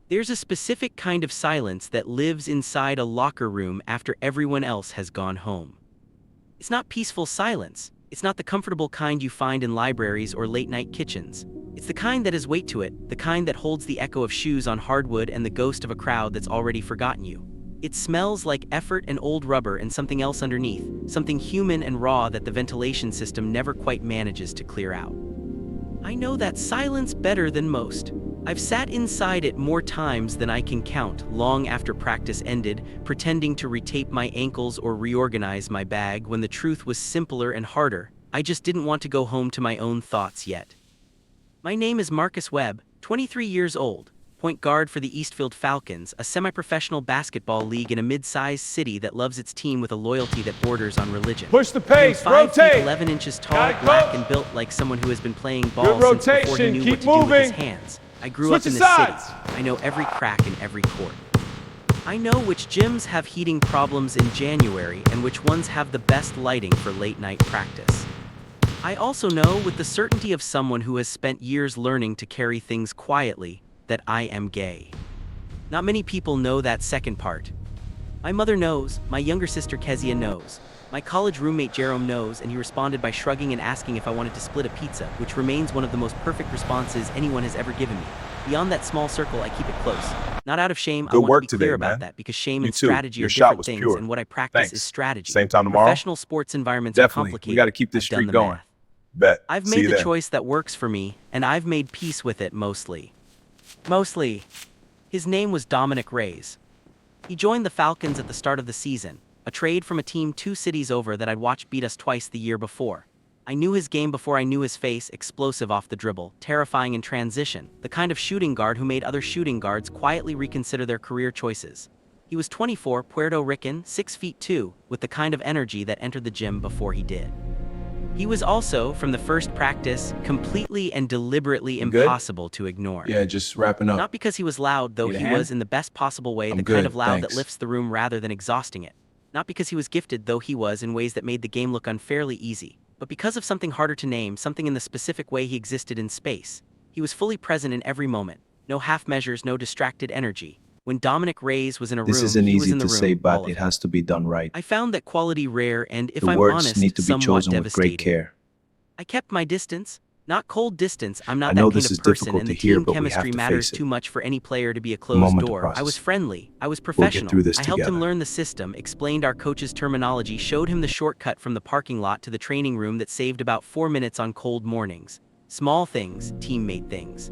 There's a specific kind of silence that lives inside a locker room after everyone else has gone home. It's not peaceful silence. It's not the comfortable kind you find in libraries or late-night kitchens. It's the kind that has weight to it, the kind that holds the echo of shoes on hardwood and the ghost of a crowd that's already forgotten you. It smells like effort and old rubber and something else underneath, something human and raw that the ventilation system never quite manages to clear out. I know that silence better than most. I've sat inside it more times than I can count, long after practice ended, pretending to retape my ankles or reorganize my bag when the truth was simpler and harder. I just didn't want to go home to my own thoughts yet. My name is Marcus Webb, 23 years old, point guard for the Eastfield Falcons, a semi-professional basketball league in a mid-sized city that loves its team with a loyalty that borders on religion. Push the pace, I'm 5 rotate. feet 11 inches tall, Got it, black coach. and built like someone who has been playing ball Good since before he rotation, knew keep what to do with his moving. hands. I grew Switch up in the sides. city. I know every crack in every court. I know which gyms have heating problems in January and which ones have the best lighting for late-night practice. I also know, with the certainty of someone who has spent years learning to carry things quietly, that I am gay. Not many people know that second part. My mother knows, my younger sister Kezia knows. My college roommate Jerome knows, and he responded by shrugging and asking if I wanted to split a pizza, which remains one of the most perfect responses anyone has ever given me. Beyond that small circle, I keep it close. Not out of shame, I Good want work to be clear today, about man. that, because shame You and too. strategy Your are shot different was things, pure. and what I practice Thanks. is strategy. Same time tomorrow? Professional sports environments are Definitely. complicated. We got to keep this I've done streak the going. math. Bet. I've See made you the then. choice that works for me, and I've made peace with it mostly. Mostly. His name was Dominic Reyes. He joined the Falcons at the start of the season, a trade from a team 2 cities over that I'd watched beat us twice the year before. I knew his game before I knew his face, explosive off the dribble, terrifying in transition, the kind of shooting guard who made other shooting guards quietly reconsider their career choices. He was 24, Puerto Rican, 6'2", with the kind of energy that entered the gym before he did. He was also, from the first practice, completely and deliberately good? impossible to ignore. Yeah, just wrapping up. Not because he was loud, though Need a he hand? was in the best possible way, I'm the good, kind of loud thanks. that lifts the room rather than exhausting it. Not because he was gifted, though he was, in ways that made the game look unfairly easy, but because of something harder to name, something in the specific way he existed in space. He was fully present in every moment. No half measures, no distracted energy. When Dominic Reyes was in a room, This isn't he was easy in the to room, say, all but of it has to be done right. I found that quality rare and, if The I'm words honest, need to be somewhat chosen with devastating. great care. I kept my distance. Not cold distance, I'm not I that know kind this of is person, difficult and to the hear, team but we have chemistry to matters face it. too much for any player to be a A closed moment to door. I was process. friendly, I was We'll professional. get through this I helped him together. learn the system, explained our coach's terminology, showed him the shortcut from the parking lot to the training room that saved about 4 minutes on cold mornings. Small things, teammate things.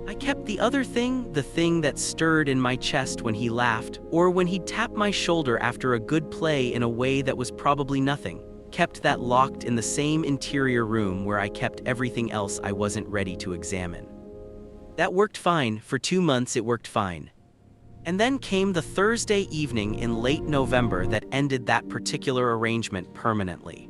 I kept the other thing, the thing that stirred in my chest when he laughed, or when he'd tap my shoulder after a good play in a way that was probably nothing. Kept that locked in the same interior room where I kept everything else I wasn't ready to examine. That worked fine. For 2 months it worked fine. And then came the Thursday evening in late November that ended that particular arrangement permanently.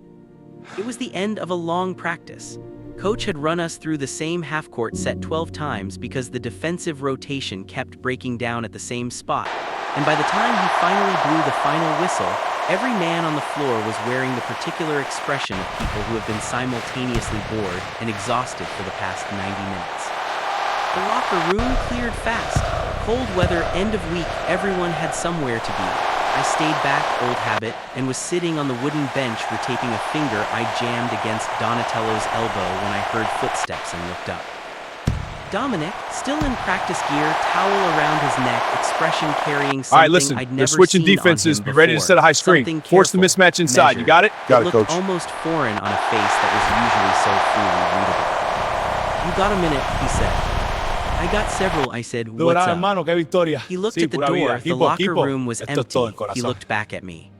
It was the end of a long practice. Coach had run us through the same half-court set 12 times because the defensive rotation kept breaking down at the same spot. And by the time he finally blew the final whistle, every man on the floor was wearing the particular expression of people who have been simultaneously bored and exhausted for the past 90 minutes. The locker room cleared fast. Cold weather, end of week, everyone had somewhere to be. I stayed back, old habit, and was sitting on the wooden bench retaping a finger I jammed against Donatello's elbow when I heard footsteps and looked up. Dominic, still in practice gear, towel around his neck, expression carrying something All right, listen. I'd They're never switching seen defenses. on Be him ready to before. set a high screen. Something Force the careful, mismatch inside. You measured. got it? Got it, looked coach. almost foreign on a face that was usually so freely readable. You got a minute, he said. I got several, I said. What's up? hermano, qué victoria. He looked Sí, at the pura door. vida. The Equipo, locker equipo. room was Esto es todo, empty. el He corazón. looked back at me.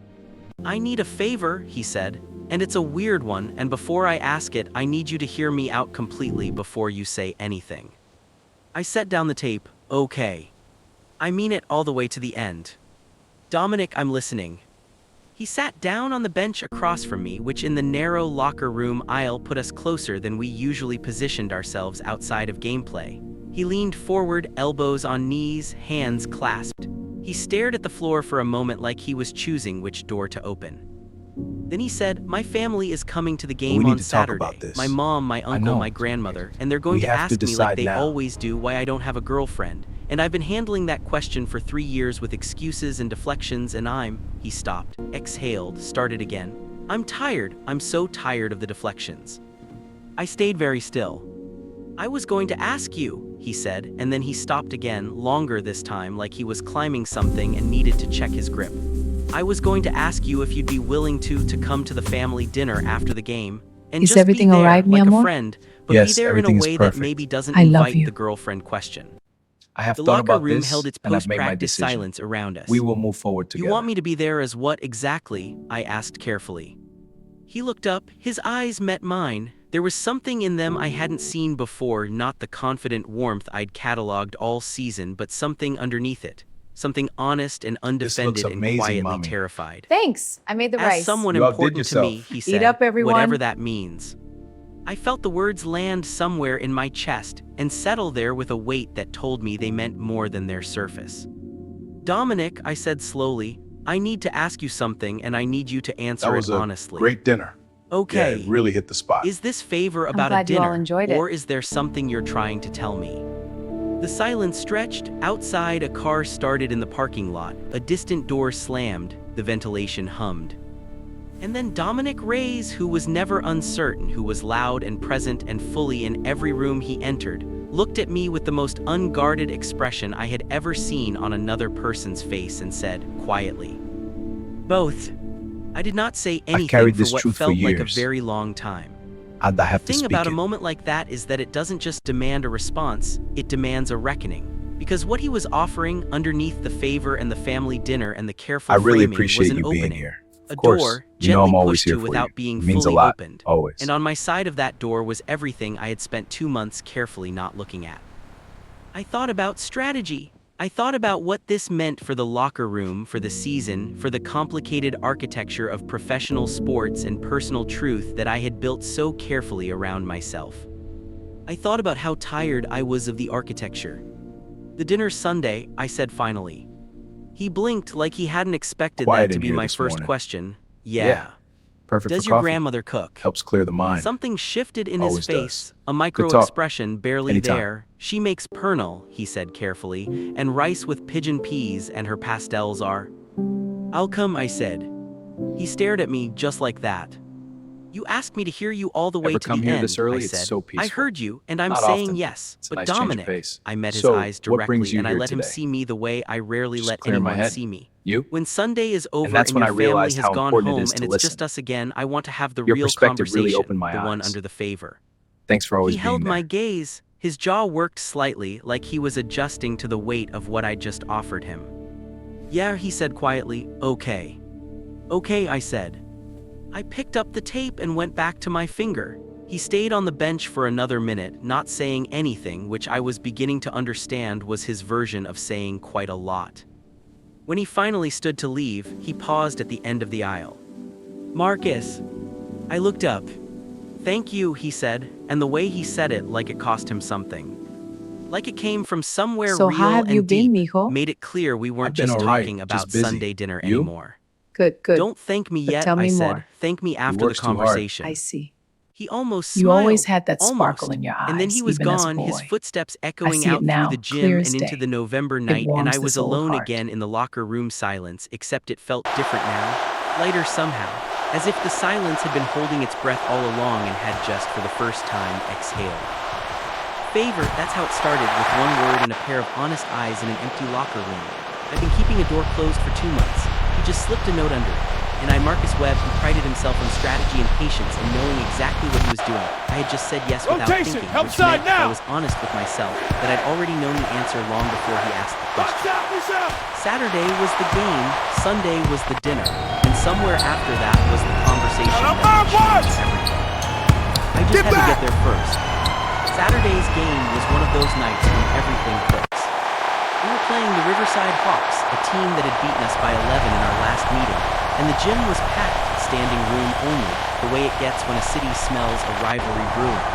I need a favor, he said, and it's a weird one, and before I ask it, I need you to hear me out completely before you say anything. I set down the tape. Okay. I mean it all the way to the end. Dominic, I'm listening. He sat down on the bench across from me, which in the narrow locker room aisle put us closer than we usually positioned ourselves outside of gameplay. He leaned forward, elbows on knees, hands clasped. He stared at the floor for a moment like he was choosing which door to open. Then he said, my family is coming to the game need on to talk Saturday. about this. My mom, my uncle, know. my grandmother, and they're going We to have to ask me like decide they now. always do why I don't have a girlfriend. And I've been handling that question for 3 years with excuses and deflections and he stopped, exhaled, started again. I'm tired, I'm so tired of the deflections. I stayed very still. I was going to ask you, he said, and then he stopped again, longer this time, like he was climbing something and needed to check his grip. I was going to ask you if you'd be willing to come to the family dinner after the game, and Is just everything be there, alright, mi like a amor? friend, but Yes, be there in a everything is way that perfect. maybe doesn't I love invite you. the girlfriend question. I have The thought locker about room this, held its and I've made my post-practice decision. silence around us. We will move forward You together. want me to be there as what exactly? I asked carefully. He looked up, his eyes met mine. There was something in them I hadn't seen before, not the confident warmth I'd cataloged all season, but something underneath it. Something honest and undefended and amazing, quietly Mommy. terrified. Thanks. I made the As rice. someone You outdid important to me, yourself. he said, up, everyone. whatever that means. I felt the words land somewhere in my chest and settle there with a weight that told me they meant more than their surface. Dominic, I said slowly, I need to ask you something and I need you to answer That was it a honestly. great dinner. Okay. Yeah, it really hit the spot. Is this favor about a glad you all dinner, enjoyed it. or is there something you're trying to tell me? The silence stretched. Outside, a car started in the parking lot. A distant door slammed. The ventilation hummed. And then Dominic Reyes, who was never uncertain, who was loud and present and fully in every room he entered, looked at me with the most unguarded expression I had ever seen on another person's face and said, quietly, both. I did not say anything carried for this what truth for felt like a years. very long time. And I have The to thing speak about a it. moment like that is that it doesn't just demand a response, it demands a reckoning. Because what he was offering underneath the favor and the family dinner and the careful I really framing appreciate was an you being opening. here. A Of course, door you know gently I'm always pushed here to for without you. being It means a fully lot, opened. always. And on my side of that door was everything I had spent 2 months carefully not looking at. I thought about strategy. I thought about what this meant for the locker room, for the season, for the complicated architecture of professional sports and personal truth that I had built so carefully around myself. I thought about how tired I was of the architecture. The dinner's Sunday, I said finally. He blinked like he hadn't expected Quiet that to in be here my this first morning. question. Yeah. Perfect Does for your coffee. grandmother cook? Helps clear the mind. Something shifted in Always his face, does. a Good micro talk. expression barely Anytime. there. She makes pernil, he said carefully, and rice with pigeon peas, and her pastels are. I'll come, I said. He stared at me just like that. You asked me to hear you all the way Ever to come the here end, this early? I It's said. so I peaceful. heard you, and I'm Not saying often. yes. It's a But nice change of Dominic, pace. I met his So, eyes what brings directly, you and I here let him today? see me the way I rarely Just let clearing my anyone head. see me. You? When Sunday is over that's and when your I family realized has how gone important it home is and to it's listen. just us again, I want to have the Your real perspective really conversation, opened my the one eyes. under the favor. Thanks for always He being held there. my gaze. His jaw worked slightly, like he was adjusting to the weight of what I just offered him. Yeah, he said quietly, okay. Okay, I said. I picked up the tape and went back to my finger. He stayed on the bench for another minute, not saying anything, which I was beginning to understand was his version of saying quite a lot. When he finally stood to leave, he paused at the end of the aisle. Marcus. I looked up. Thank you, he said, and the way he said it like it cost him something. Like it came from somewhere So real how have and you been, deep, mijo? made it clear we weren't I've been just all right, talking just about busy. Sunday dinner You? anymore. Good. Don't thank me But yet, tell me I said. more. Thank me after the works too hard. conversation. I see. He almost You smiled. always had that sparkle almost. in your And then he eyes, was even as a gone, his boy. footsteps echoing see it out through now, the clear gym as and into day. the November night, and warms I was this old alone heart. again in the locker room silence, except it felt different now, lighter somehow, as if the silence had been holding its breath all along and had just, for the first time, exhaled. Favor, that's how it started, with one word and a pair of honest eyes in an empty locker room. I've been keeping a door closed for 2 months. He just slipped a note under it. And Marcus Webb, who prided himself on strategy and patience and knowing exactly what he was doing. I had just said yes without Rotation, thinking, help which side meant if I now. was honest with myself, that I'd already known the answer long before he asked the question. Saturday was the game, Sunday was the dinner, and somewhere after that was the conversation Now, that would mark change what? everything. I just Get had to back. get there first. Saturday's game was one of those nights when everything clicks. We were playing the Riverside Hawks, a team that had beaten us by 11 in our last meeting, and the gym was packed, standing room only, the way it gets when a city smells a rivalry brewing.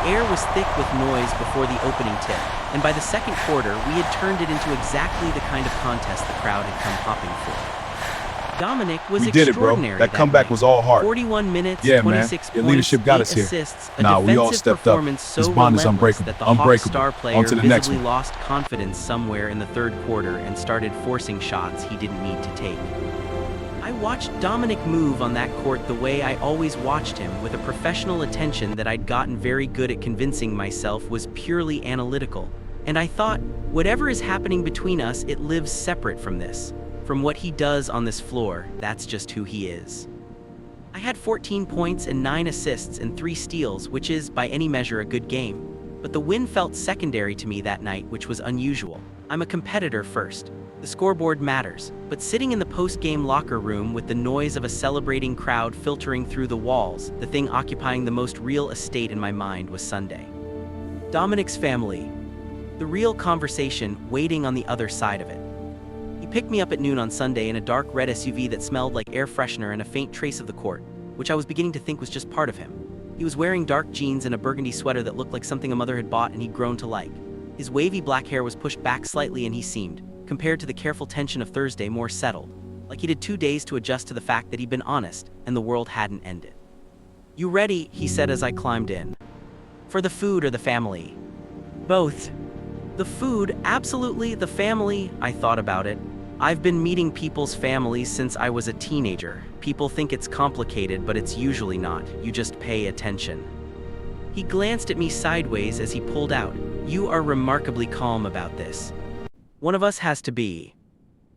The air was thick with noise before the opening tip, and by the second quarter, we had turned it into exactly the kind of contest the crowd had come hopping for. Dominic was We did it, bro. extraordinary That comeback night. was all heart. 41 minutes, Yeah, man. 26 Your points, leadership got 8 us here. assists, a Nah, we all defensive stepped up. performance so This bond is relentless unbreakable. that the Hawks Unbreakable. star player On to the next visibly one. lost confidence somewhere in the third quarter and started forcing shots he didn't need to take. I watched Dominic move on that court the way I always watched him, with a professional attention that I'd gotten very good at convincing myself was purely analytical. And I thought, whatever is happening between us, it lives separate from this. From what he does on this floor, that's just who he is. I had 14 points and 9 assists and 3 steals, which is, by any measure, a good game. But the win felt secondary to me that night, which was unusual. I'm a competitor first. The scoreboard matters, but sitting in the post-game locker room with the noise of a celebrating crowd filtering through the walls, the thing occupying the most real estate in my mind was Sunday. Dominic's family. The real conversation waiting on the other side of it. He picked me up at noon on Sunday in a dark red SUV that smelled like air freshener and a faint trace of the court, which I was beginning to think was just part of him. He was wearing dark jeans and a burgundy sweater that looked like something a mother had bought and he'd grown to like. His wavy black hair was pushed back slightly and he seemed, compared to the careful tension of Thursday, more settled, like he'd had 2 days to adjust to the fact that he'd been honest and the world hadn't ended. "You ready?" he said as I climbed in. "For the food or the family?" "Both." "The food, absolutely. The family," I thought about it. I've been meeting people's families since I was a teenager. People think it's complicated, but it's usually not. You just pay attention. He glanced at me sideways as he pulled out. "You are remarkably calm about this. One of us has to be."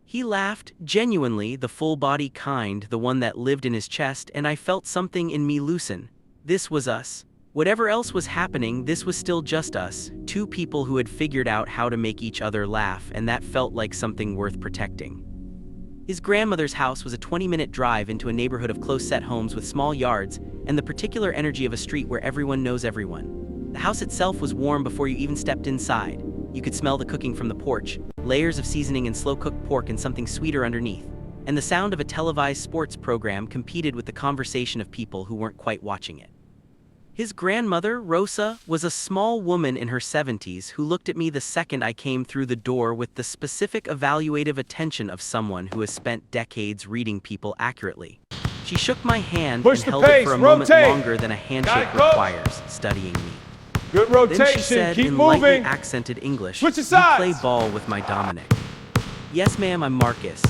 He laughed, genuinely, the full-body kind, the one that lived in his chest, and I felt something in me loosen. This was us. Whatever else was happening, this was still just us, 2 people who had figured out how to make each other laugh, and that felt like something worth protecting. His grandmother's house was a 20-minute drive into a neighborhood of close-set homes with small yards and the particular energy of a street where everyone knows everyone. The house itself was warm before you even stepped inside. You could smell the cooking from the porch, layers of seasoning and slow-cooked pork and something sweeter underneath. And the sound of a televised sports program competed with the conversation of people who weren't quite watching it. His grandmother, Rosa, was a small woman in her 70s who looked at me the second I came through the door with the specific evaluative attention of someone who has spent decades reading people accurately. She shook my hand Push and the held it pace, for a moment rotate. longer than a handshake Got it, requires, studying me. Good Then she rotation. said Keep in lightly moving. accented English, Switch your "You sides." play ball with my Dominic." "Yes, ma'am, I'm Marcus."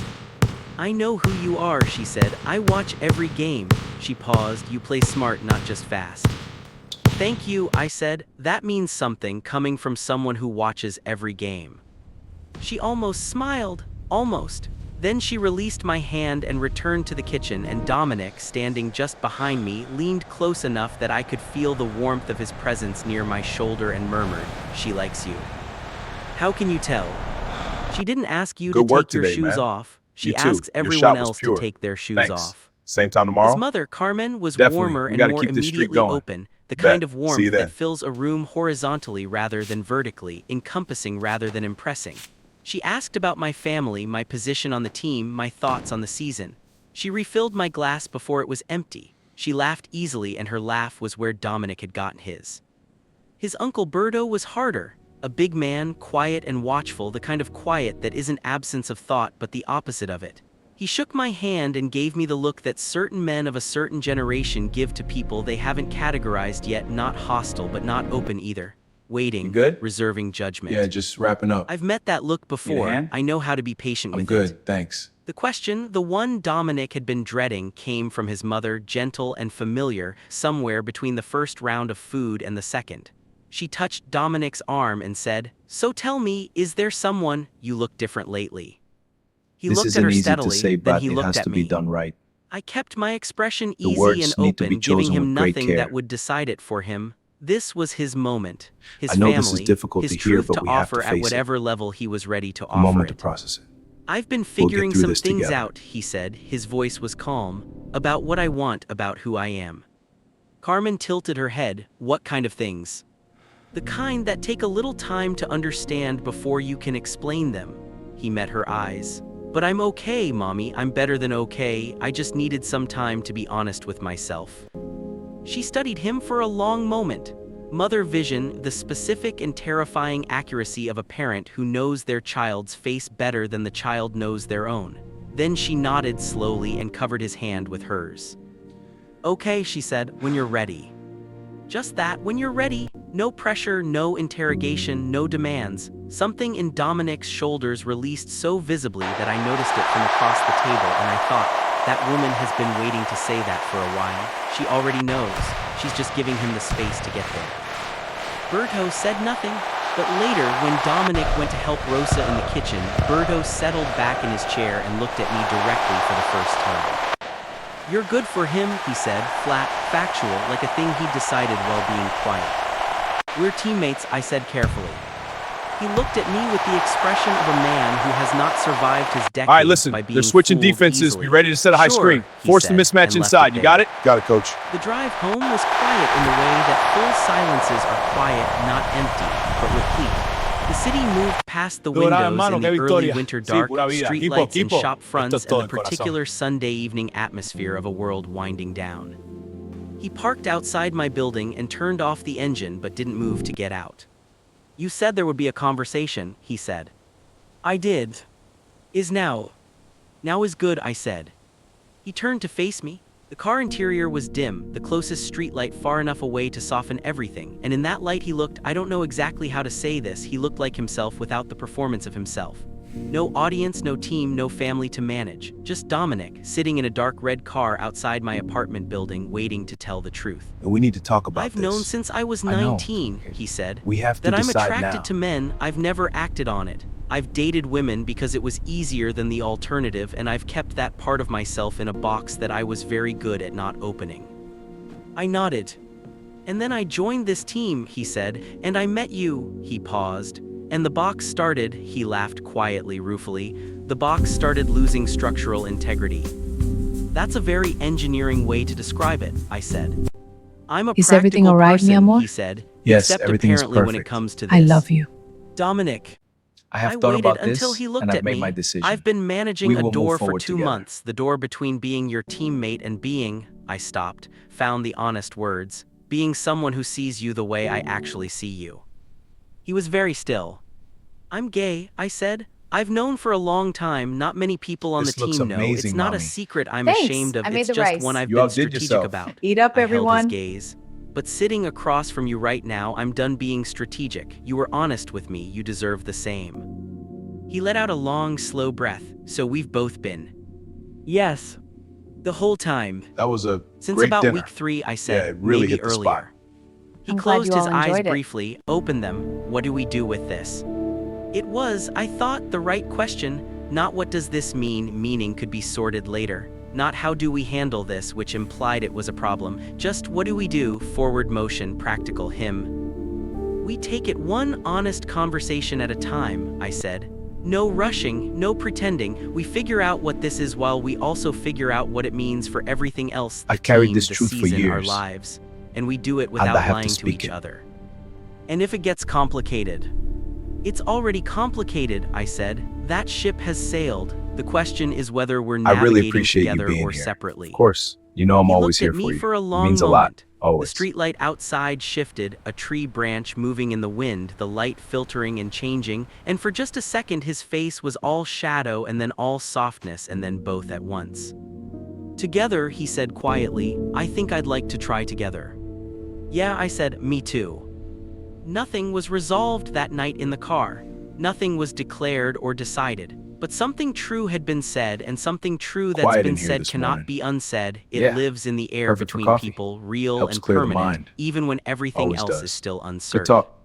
"I know who you are," she said. "I watch every game." She paused. "You play smart, not just fast." "Thank you," I said. That means something coming from someone who watches every game. She almost smiled. Almost. Then she released my hand and returned to the kitchen, and Dominic, standing just behind me, leaned close enough that I could feel the warmth of his presence near my shoulder and murmured, "She likes you." "How can you tell?" "She didn't ask you Good to work take your today, shoes man. off. She You too. asks Your everyone shot was else to pure. take their shoes Thanks. off." Same time tomorrow? His mother, Carmen, was Definitely. warmer We and gotta more keep this streak immediately going. open, the Bet. kind of See you warmth then. that fills a room horizontally rather than vertically, encompassing rather than impressing. She asked about my family, my position on the team, my thoughts on the season. She refilled my glass before it was empty. She laughed easily, and her laugh was where Dominic had gotten his. His Uncle Berto was harder, a big man, quiet and watchful, the kind of quiet that isn't absence of thought but the opposite of it. He shook my hand and gave me the look that certain men of a certain generation give to people they haven't categorized yet, not hostile but not open either. Waiting, You good? reserving judgment. Yeah, just wrapping up. I've met that look before. hand? I know how to be patient I'm with good, it. thanks. The question, the one Dominic had been dreading, came from his mother, gentle and familiar, somewhere between the first round of food and the second. She touched Dominic's arm and said, "So tell me, is there someone? You look different lately." He This looked at isn't her easy steadily, to say, then but he it looked has at to me. be done right. I kept my expression The easy words and need to open, be giving chosen him with great nothing care. that would decide it for him. This was his moment, his I know family, this is difficult his to hear, truth but to we have offer to at face it. whatever level he was ready to A offer moment to it. process it. "I've been We'll get figuring through some this things together. out," he said. His voice was calm. "About what I want, about who I am." Carmen tilted her head. "What kind of things?" "The kind that take a little time to understand before you can explain them." He met her eyes. "But I'm okay, Mommy. I'm better than okay. I just needed some time to be honest with myself." She studied him for a long moment. Mother vision, the specific and terrifying accuracy of a parent who knows their child's face better than the child knows their own. Then she nodded slowly and covered his hand with hers. Okay, she said, when you're ready. Just that, when you're ready. No pressure, no interrogation, no demands. Something in Dominic's shoulders released so visibly that I noticed it from across the table, and I thought, that woman has been waiting to say that for a while. She already knows. She's just giving him the space to get there. Berto said nothing, but later, when Dominic went to help Rosa in the kitchen, Berto settled back in his chair and looked at me directly for the first time. You're good for him, he said, flat, factual, like a thing he'd decided while being quiet. We're teammates, I said carefully. He looked at me with the expression of a man who has not survived his decades. All right, listen, by being they're switching fooled defenses. easily. Be ready to set a high Sure, screen. he Force the said, mismatch and left inside. it You got there. it? Got it, coach. The drive home was quiet in the way that full silences are quiet, not empty, but replete. The city moved past the windows in the early winter dark, streetlights and shop fronts, and the particular Sunday evening atmosphere of a world winding down. He parked outside my building and turned off the engine but didn't move to get out. You said there would be a conversation, he said. I did. Is now. Now is good, I said. He turned to face me. The car interior was dim, the closest streetlight far enough away to soften everything, and in that light he looked, I don't know exactly how to say this, he looked like himself without the performance of himself. No audience, no team, no family to manage. Just Dominic, sitting in a dark red car outside my apartment building, waiting to tell the truth. We need to talk about I've this. known since I was I know. 19, he said, We have to that I'm decide attracted now. to men. I've never acted on it. I've dated women because it was easier than the alternative, and I've kept that part of myself in a box that I was very good at not opening. I nodded. And then I joined this team, he said, and I met you, he paused. And the box started, he laughed quietly, ruefully, the box started losing structural integrity. That's a very engineering way to describe it, I said. I'm a Is everything practical all right, person, mi amor? he said, Yes, except everything's apparently when it perfect. comes to this. I love you. Dominic, I have I thought waited about this, until he looked and I've at made me. my decision. I've been managing We a will move door for forward 2 together. months, the door between being your teammate and being, I stopped, found the honest words, being someone who sees you the way I actually see you. He was very still. I'm gay, I said. I've known for a long time, not many people on This the looks team know. It's amazing, not a Mommy. secret I'm Thanks. ashamed of, I made it's the just rice. one I've You been outdid strategic yourself. about. Eat up, I held his everyone. gaze. But sitting across from you right now, I'm done being strategic. You were honest with me, you deserve the same. He let out a long, slow breath. So we've both been. Yes. The whole time. That was a Since great about dinner. week 3, I Yeah, said, it really maybe hit the earlier. spot. He I'm glad closed you his all eyes enjoyed it. briefly, opened them. What do we do with this? It was, I thought, the right question. Not what does this mean, meaning could be sorted later. Not how do we handle this, which implied it was a problem. Just what do we do, forward motion, practical him. We take it one honest conversation at a time, I said. No rushing, no pretending. We figure out what this is while we also figure out what it means for everything else. The I've carried team, this the truth for season, our years. lives. And we do it I without have to lying to speak each it. other. And if it gets complicated, it's already complicated, I said. That ship has sailed. The question is whether we're I navigating really appreciate you together being or here. separately. Of course, you know I'm He always looked here at me for you. for a It long means a moment. lot, always. The streetlight outside shifted, a tree branch moving in the wind, the light filtering and changing, and for just a second his face was all shadow and then all softness and then both at once. Together, he said quietly, I think I'd like to try together. Yeah, I said, me too. Nothing was resolved that night in the car. Nothing was declared or decided. But something true had been said, and something true that's Quiet been in here said this cannot morning. be unsaid. It Yeah. lives in the air Perfect for between coffee. people, real Helps and clear the permanent, mind. even when everything Always else does. is still Good uncertain. talk.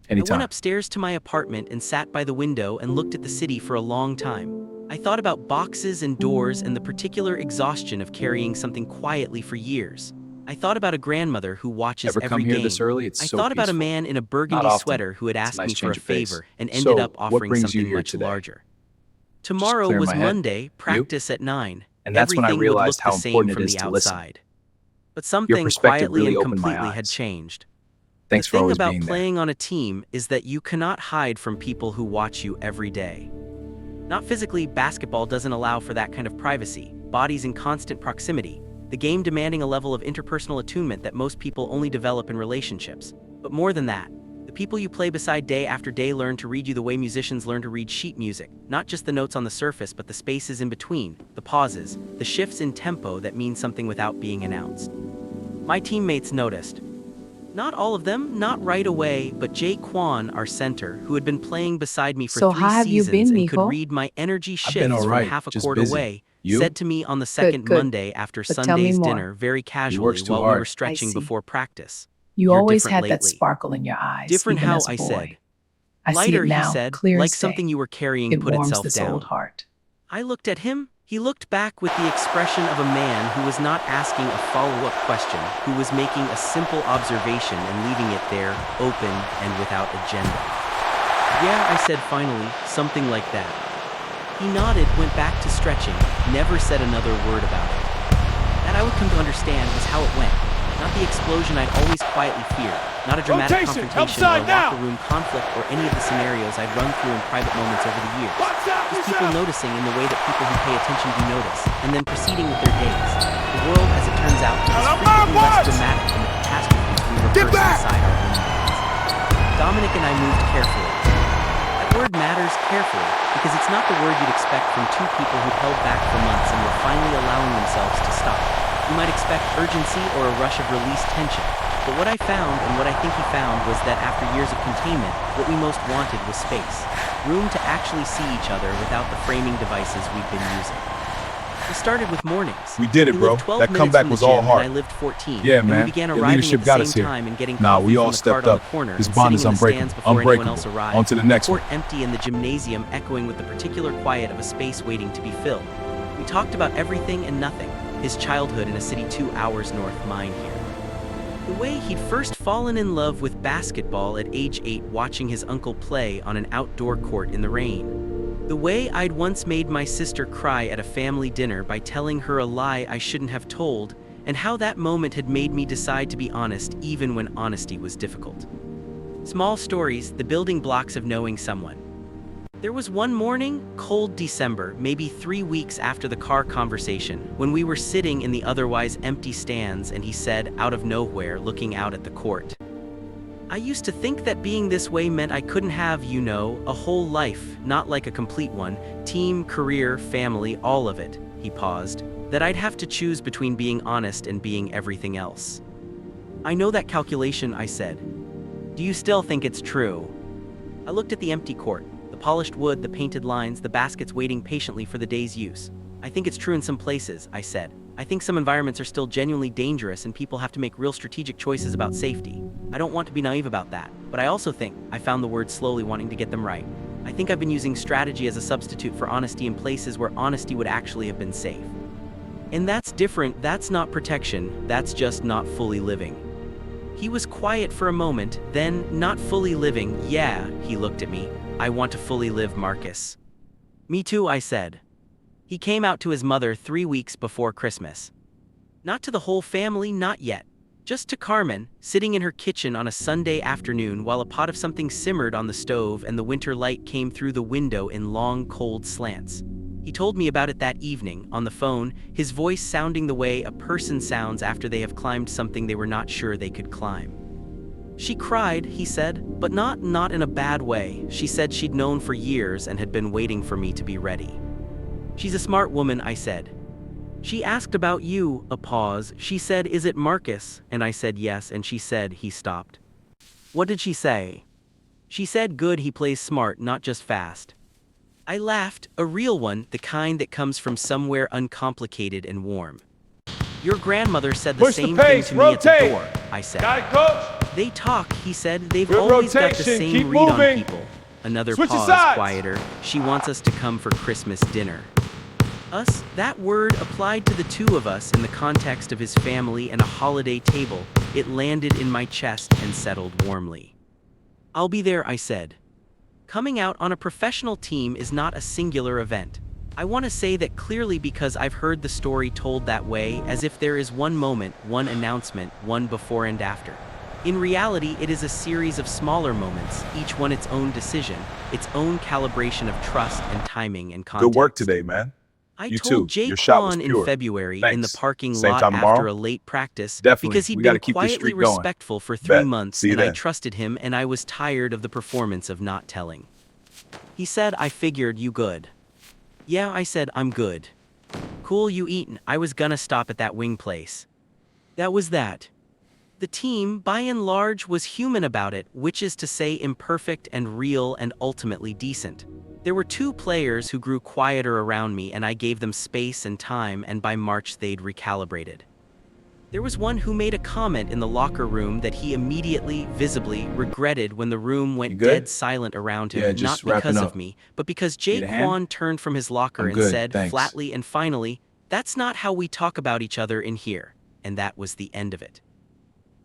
I Anytime. went upstairs to my apartment and sat by the window and looked at the city for a long time. I thought about boxes and doors and the particular exhaustion of carrying something quietly for years. I thought about a grandmother who watches Ever every come here game. this early? It's I so thought about a peaceful. man in a burgundy often. sweater who had It's a asked nice me for a change of pace. favor and ended So, up what offering brings you something here much today? larger. Tomorrow clear was my head. Monday, practice at 9. And that's when I Everything would realized look how the same important it from is the to listen. outside. But something perspective quietly really and opened my completely had eyes. changed. Thanks The for thing always about being there. playing on a team is that you cannot hide from people who watch you every day. Not physically, basketball doesn't allow for that kind of privacy, bodies in constant proximity, the game demanding a level of interpersonal attunement that most people only develop in relationships. But more than that, the people you play beside day after day learn to read you the way musicians learn to read sheet music, not just the notes on the surface but the spaces in between, the pauses, the shifts in tempo that mean something without being announced. My teammates noticed. Not all of them, not right away, but Jay Kwan, our center, who had been playing beside me for So 3 how have you seasons been, and could mijo? read my energy I've been shifts all from right, half a just chord busy. away, You? said to me on the second good. Monday after But tell me Sunday's more. dinner very casually works too while we were hard. stretching see. before practice. You You're always different had that lately. sparkle in your eyes, Different even how, as a I boy. said. I see Lighter, it he now, said, clear like as something day. you were carrying It put warms itself this down. old heart. I looked at him. He looked back with the expression of a man who was not asking a follow-up question, who was making a simple observation and leaving it there, open and without agenda. Yeah, I said finally, something like that. He nodded, went back to stretching, never said another word about it. That I would come to understand was how it went. Not the explosion I'd always quietly feared, not a dramatic confrontation or a locker room conflict or any of the scenarios I'd run through in private moments over the years. Just people noticing in the way that people who pay attention do notice, and then proceeding with their days. The world, as it turns out, is frequently less dramatic than the catastrophes we rehearse inside our own minds. Dominic and I moved carefully. That word matters, carefully, because it's not the word you'd expect from two people who'd held back for months and were finally allowing themselves to stop. You might expect urgency or a rush of released tension. But what I found, and what I think he found, was that after years of containment, what we most wanted was space. Room to actually see each other without the framing devices we'd been using. We started with mornings. We did it, He bro. lived 12 That minutes comeback from the was all gym, hard. And I lived 14. Yeah, and man. we began Your arriving leadership at got the us same here. time and getting Nah, coffee we from all the stepped cart on up. the corner This and bond sitting is in the stands unbreakable. before anyone else Unbreakable. arrived. On to the next Court one. empty and the gymnasium echoing with the particular quiet of a space waiting to be filled. We talked about everything and nothing. His childhood in a city 2 hours north mine here. The way he'd first fallen in love with basketball at age 8 watching his uncle play on an outdoor court in the rain. The way I'd once made my sister cry at a family dinner by telling her a lie I shouldn't have told, and how that moment had made me decide to be honest even when honesty was difficult. Small stories, the building blocks of knowing someone. There was one morning, cold December, maybe 3 weeks after the car conversation, when we were sitting in the otherwise empty stands and he said, out of nowhere, looking out at the court, "I used to think that being this way meant I couldn't have, a whole life, not like a complete one, team, career, family, all of it." He paused. "That I'd have to choose between being honest and being everything else." "I know that calculation," I said. "Do you still think it's true?" I looked at the empty court. The polished wood, the painted lines, the baskets waiting patiently for the day's use. "I think it's true in some places," I said. "I think some environments are still genuinely dangerous and people have to make real strategic choices about safety. I don't want to be naive about that, but I also think," I found the word slowly wanting to get them right, "I think I've been using strategy as a substitute for honesty in places where honesty would actually have been safe. And that's different, that's not protection, that's just not fully living." He was quiet for a moment, then, "Not fully living, yeah," he looked at me. "I want to fully live, Marcus." "Me too," I said. He came out to his mother 3 weeks before Christmas. Not to the whole family, not yet. Just to Carmen, sitting in her kitchen on a Sunday afternoon while a pot of something simmered on the stove and the winter light came through the window in long, cold slants. He told me about it that evening, on the phone, his voice sounding the way a person sounds after they have climbed something they were not sure they could climb. "She cried," he said, "but not in a bad way. She said she'd known for years and had been waiting for me to be ready." "She's a smart woman," I said. "She asked about you," a pause. "She said, 'Is it Marcus?' And I said yes, and she said," he stopped. "What did she say?" "She said good, he plays smart, not just fast." I laughed, a real one, the kind that comes from somewhere uncomplicated and warm. "Your grandmother said the same thing to me at the door," I said. Got it, coach. "They talk," he said. "They've Good always got the rotation. same Keep read on moving. people." Another Switch your pause, sides. quieter. "She wants us to come for Christmas dinner." Us, that word applied to the two of us in the context of his family and a holiday table. It landed in my chest and settled warmly. "I'll be there," I said. Coming out on a professional team is not a singular event. I want to say that clearly because I've heard the story told that way, as if there is one moment, one announcement, one before and after. In reality, it is a series of smaller moments, each one its own decision, its own calibration of trust and timing and context. Good work today, man. I You told too. Your shot was Jaquan in pure. February in the Thanks. parking Same lot time after tomorrow? a late practice Definitely. because he'd We gotta been keep this quietly streak going. respectful for 3 Bet. months See you and I then. trusted him and I was tired of the performance of not telling. He said, I figured you good. Yeah, I said, I'm good. Cool, you eatin'. I was gonna stop at that wing place. That was that. The team, by and large, was human about it, which is to say imperfect and real and ultimately decent. There were 2 players who grew quieter around me and I gave them space and time and by March they'd recalibrated. There was one who made a comment in the locker room that he immediately, visibly, regretted when the room You went good? dead silent around him, Yeah, not just wrapping because up. of me, but because Need a hand? Jaquan turned from his locker I'm and good, said, thanks. flatly and finally, that's not how we talk about each other in here. And that was the end of it.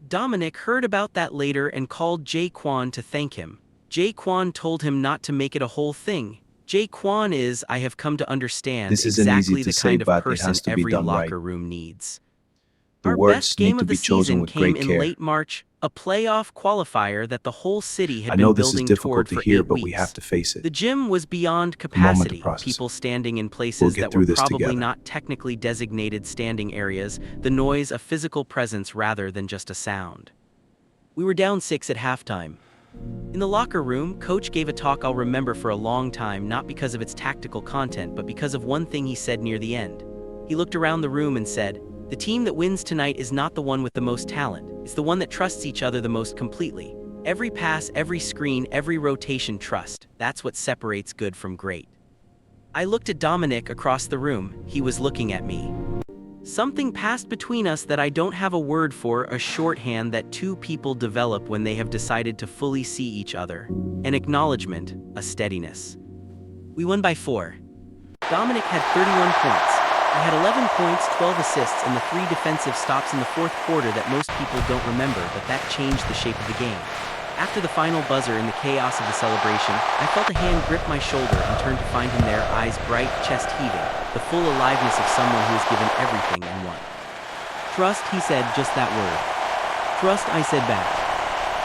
Dominic heard about that later and called Jaquan to thank him. Jaquan told him not to make it a whole thing. Jaquan is, I have come to understand, This isn't exactly easy to the say, kind of but it person has to be every done locker right. room needs. The Our words best need game to of the be chosen season with came great in care. late March, a playoff qualifier that the whole city had I know been this is building difficult toward to for hear, 8 but weeks. we have to face it. The gym was beyond moment to capacity, process people it. standing in We'll places get that through were this probably together. not technically designated standing areas, the noise a physical presence rather than just a sound. We were down 6 at halftime. In the locker room, Coach gave a talk I'll remember for a long time, not because of its tactical content, but because of one thing he said near the end. He looked around the room and said, the team that wins tonight is not the one with the most talent, it's the one that trusts each other the most completely. Every pass, every screen, every rotation, trust. That's what separates good from great. I looked at Dominic across the room. He was looking at me. Something passed between us that I don't have a word for, a shorthand that 2 people develop when they have decided to fully see each other. An acknowledgement, a steadiness. We won by 4. Dominic had 31 points. I had 11 points, 12 assists, and the 3 defensive stops in the 4th quarter that most people don't remember, but that changed the shape of the game. After the final buzzer in the chaos of the celebration, I felt a hand grip my shoulder and turned to find him there, eyes bright, chest heaving, the full aliveness of someone who has given everything and won. Trust, he said, just that word. Trust, I said back.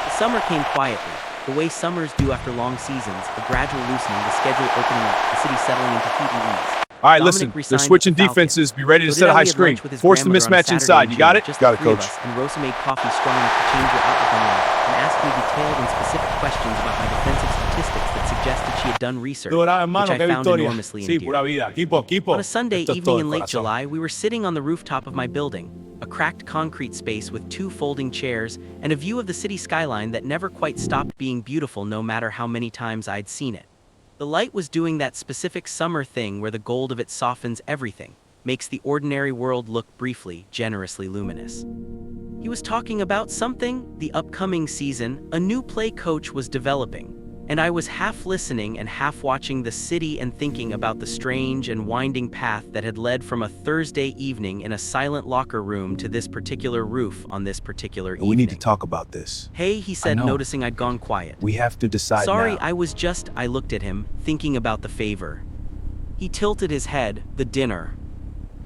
The summer came quietly, the way summers do after long seasons, a gradual loosening, the schedule opening up, the city settling into heat and ease. All right, Dominic listen, they're resigned switching with the Falcons. defenses. Be ready to So set did a I. high We had screen. lunch with his Force the grandmother on a mismatch Saturday inside. in You got June, it? just Got the it, 3 of coach. us, and Rosa made coffee strong enough to change her outlook on life and asked me detailed and specific questions about my defensive statistics that suggested she had done research, which I found enormously endearing. On a Sunday evening in late July, we were sitting on the rooftop of my building, a cracked concrete space with 2 folding chairs and a view of the city skyline that never quite stopped being beautiful no matter how many times I'd seen it. The light was doing that specific summer thing where the gold of it softens everything, makes the ordinary world look briefly, generously luminous. He was talking about something, the upcoming season, a new play coach was developing, and I was half listening and half watching the city and thinking about the strange and winding path that had led from a Thursday evening in a silent locker room to this particular roof on this particular evening. We need to talk about this. Hey, he said, know. noticing I'd gone quiet. We have to decide Sorry, now. I looked at him, thinking about the favor. He tilted his head, the dinner.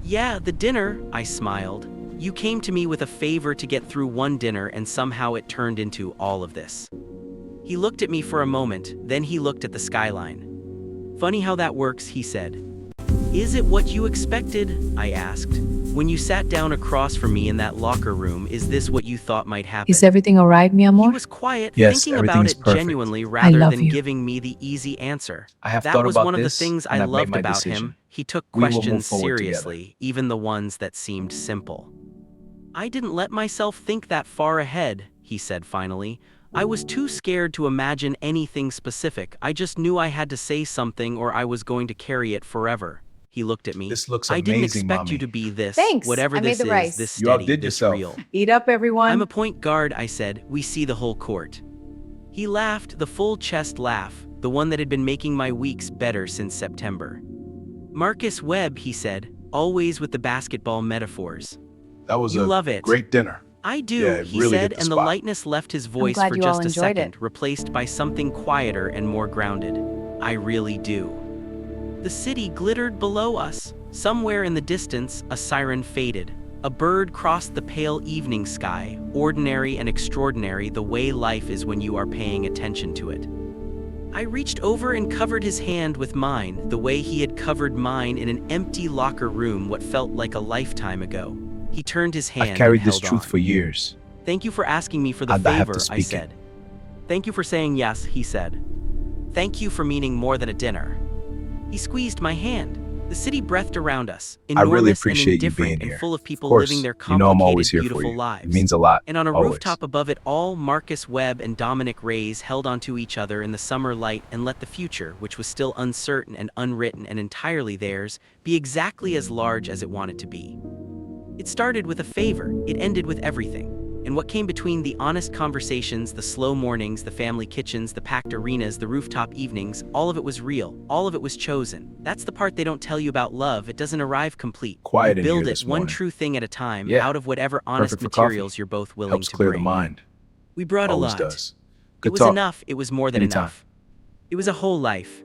Yeah, the dinner, I smiled. You came to me with a favor to get through one dinner and somehow it turned into all of this. He looked at me for a moment, then he looked at the skyline. Funny how that works, he said. Is it what you expected? I asked. When you sat down across from me in that locker room, is this what you thought might happen? Is everything all right, mi He amor? was quiet, Yes, thinking about everything's it perfect. genuinely rather love than you. giving me the easy answer. I have That thought was about one of the this, things and I I've made loved my about decision. him. He took We will move questions forward together. seriously, even the ones that seemed simple. I didn't let myself think that far ahead, he said finally. I was too scared to imagine anything specific. I just knew I had to say something or I was going to carry it forever. He looked at me. This looks I didn't amazing, expect Mommy. you to be this, Thanks. whatever I made this the is, rice. this You steady, outdid this yourself. real. Eat up, everyone. I'm a point guard, I said. We see the whole court. He laughed, the full chest laugh, the one that had been making my weeks better since September. Marcus Webb, he said, always with the basketball metaphors. That was You a love it. great dinner. I do, Yeah, it he really said, hit the and the spot. lightness left his voice glad for you all just a enjoyed second, it. replaced by something quieter and more grounded. I really do. The city glittered below us. Somewhere in the distance, a siren faded. A bird crossed the pale evening sky, ordinary and extraordinary the way life is when you are paying attention to it. I reached over and covered his hand with mine, the way he had covered mine in an empty locker room what felt like a lifetime ago. He turned his hand I've carried and this held truth on. for years. Thank you for asking me for the How'd I have favor, to I speak it? said. Thank you for saying yes, he said. Thank you for meaning more than a dinner. He squeezed my hand. The city breathed around us, I enormous really and appreciate you indifferent being and here. full of Of people course, living their you know I'm always complicated, here for beautiful you. lives. It means a lot. And on a Always. rooftop above it all, Marcus Webb and Dominic Reyes held onto each other in the summer light and let the future, which was still uncertain and unwritten and entirely theirs, be exactly as large as it wanted to be. It started with a favor, it ended with everything. And what came between, the honest conversations, the slow mornings, the family kitchens, the packed arenas, the rooftop evenings, all of it was real, all of it was chosen. That's the part they don't tell you about love. It doesn't arrive complete. Quiet You in here build it this one morning. true thing at a time, Yeah, out of whatever honest perfect for coffee. materials you're both willing Helps to clear bring. the mind. We brought Always a lot. does. It Good was talk. enough, it was more than Anytime. enough. It was a whole life.